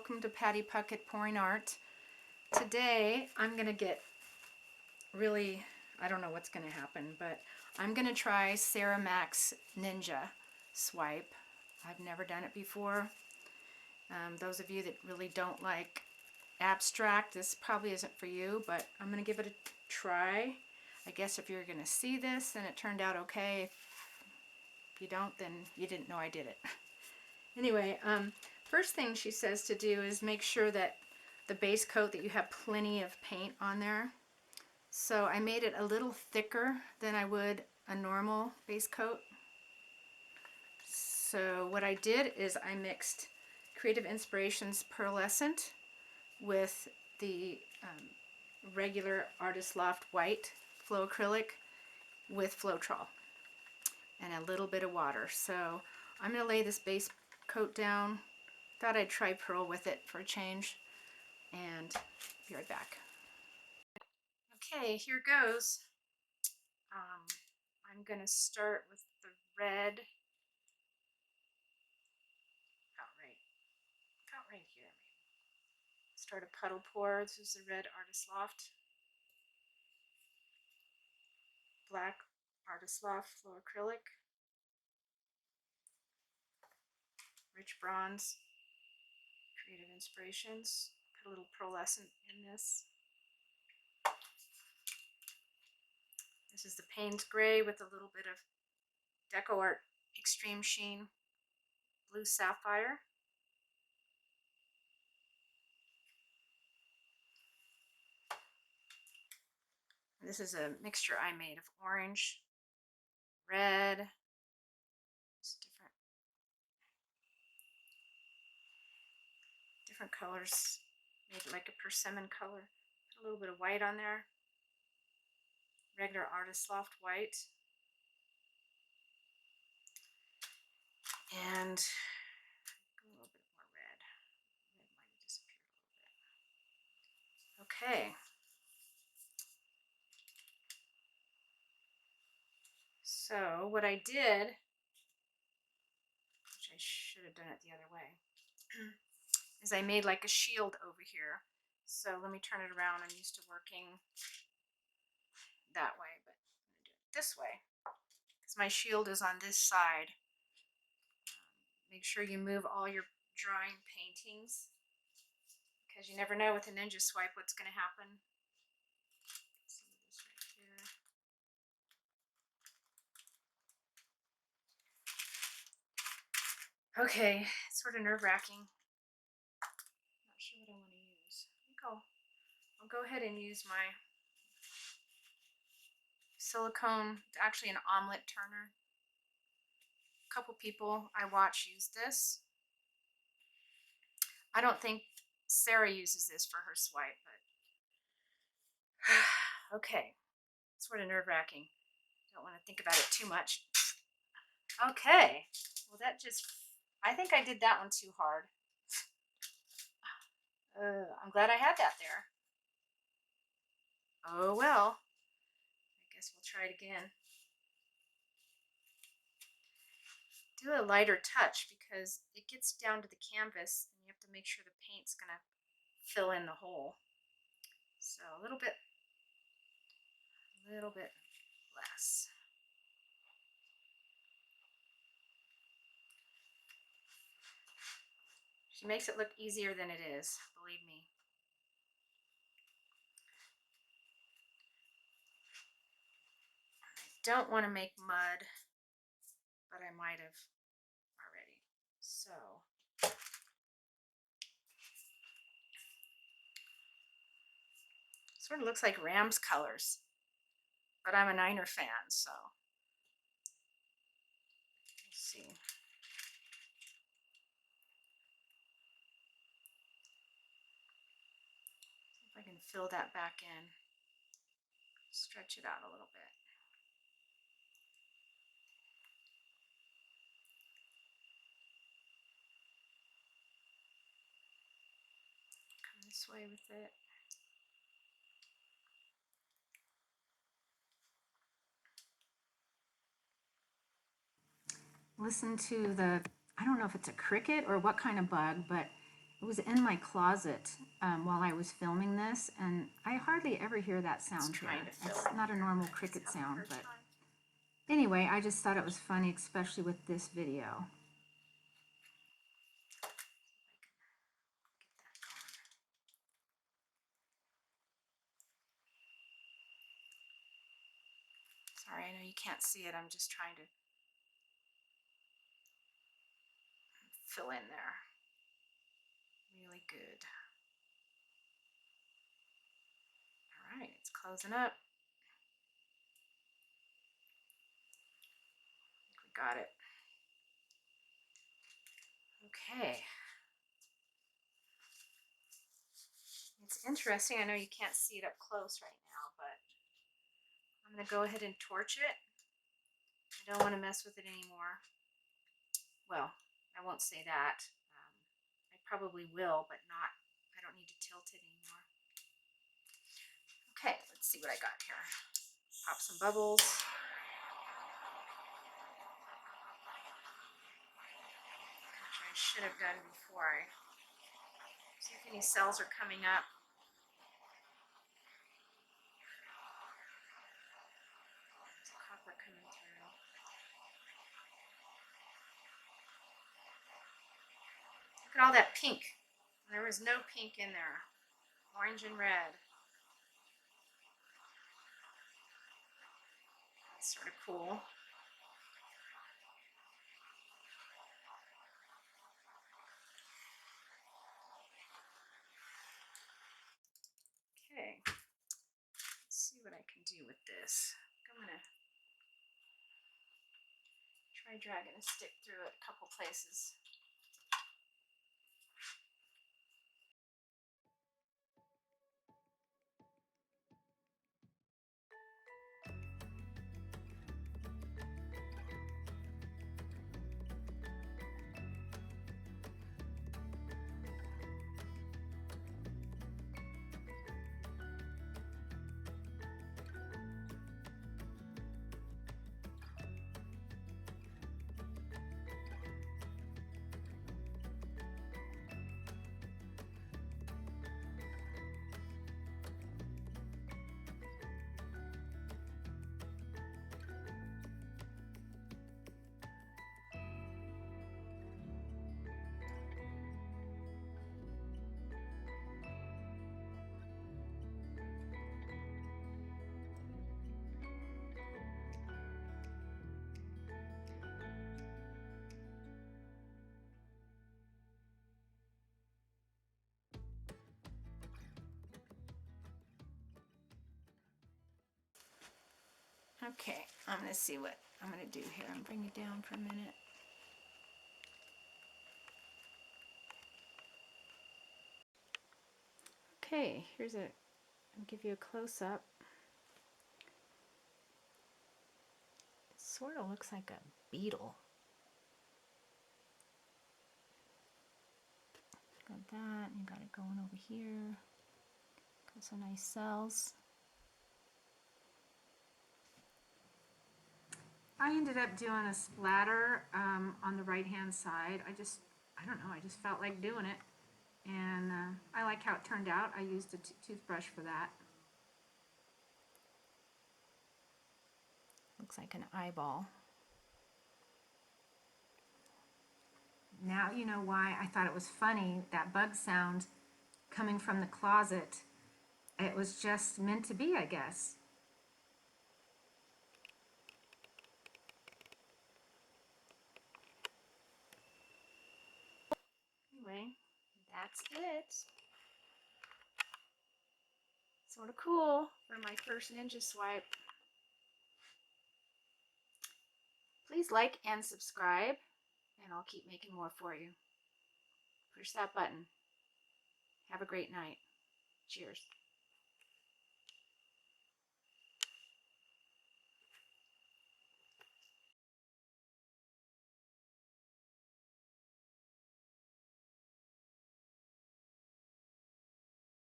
welcome to Patty Puckett Pouring Art. Today I'm going to get really, I don't know what's going to happen, but I'm going to try Sarah Mack's Ninja Swipe. I've never done it before. Those of you that really don't like abstract, this probably isn't for you, but I'm going to give it a try. I guess if you're going to see this, then it turned out okay. If you don't, then you didn't know I did it. Anyway, first thing she says to do is make sure that the base coat, that you have plenty of paint on there. So I made it a little thicker than I would a normal base coat. So what I did is I mixed Creative Inspirations Pearlescent with the regular Artist Loft White Flow Acrylic with Floetrol and a little bit of water. So I'm going to lay this base coat down. Thought I'd try pearl with it for a change, and be right back. Okay, here goes. I'm going to start with the red. About right here. Start a puddle pour. This is the red Artist Loft. Black Artist Loft Flow Acrylic. Rich bronze Creative Inspirations. Put a little pearlescent in this. This is the Paynes gray with a little bit of Deco Art Extreme Sheen blue Sapphire. This is a mixture I made of orange, red, just different colors, made like a persimmon color. Put a little bit of white on there, regular Artist Loft White, and a little bit more red. Red might have disappeared a little bit. Okay. So what I did, which I should have done it the other way, is I made like a shield over here. So let me turn it around. I'm used to working that way, but I'm going to do it this way because my shield is on this side. Make sure you move all your drawing paintings because you never know with a Ninja Swipe what's going to happen. Some of this right here. Okay, it's sort of nerve-wracking. Not sure what I want to use. I think I'll go ahead and use my silicone. It's actually an omelet turner. A couple people I watch use this. I don't think Sarah uses this for her swipe, but okay, it's sort of nerve-wracking. Don't want to think about it too much. Okay, well that just, I think I did that one too hard. I'm glad I had that there. Oh well, I guess we'll try it again. Do a lighter touch because it gets down to the canvas and you have to make sure the paint's gonna fill in the hole. So a little bit less. She makes it look easier than it is, believe me. I don't want to make mud, but I might have already. So sort of looks like Rams colors, but I'm a Niner fan, so let's see. If I can fill that back in, stretch it out a little bit. Come this way with it. Listen to the, I don't know if it's a cricket or what kind of bug, but It was in my closet while I was filming this, and I hardly ever hear that sound here. It's not a normal cricket sound, but anyway, I just thought it was funny, especially with this video. Sorry, I know you can't see it. I'm just trying to fill in there. Really good. All right, it's closing up. I think we got it. Okay. It's interesting. I know you can't see it up close right now, but I'm going to go ahead and torch it. I don't want to mess with it anymore. Well, I won't say that. I probably will, but not, I don't need to tilt it anymore. Okay, let's see what I got here. Pop some bubbles. Which I should have done before I see if any cells are coming up. There's copper coming through. Look at all that pink. There was no pink in there. Orange and red. That's sort of cool. Okay. Let's see what I can do with this. I'm going to try dragging a stick through it a couple places. Okay, I'm going to see what I'm going to do here. I'm bring it down for a minute. Okay, here's I'll give you a close-up. It sort of looks like a beetle. Got that, you got it going over here. Got some nice cells. I ended up doing a splatter on the right-hand side. I don't know, I just felt like doing it. And I like how it turned out. I used a toothbrush for that. Looks like an eyeball. Now you know why I thought it was funny, that bug sound coming from the closet. It was just meant to be, I guess. Anyway, that's it. Sort of cool for my first ninja swipe. Please like and subscribe, and I'll keep making more for you. Push that button. Have a great night. Cheers.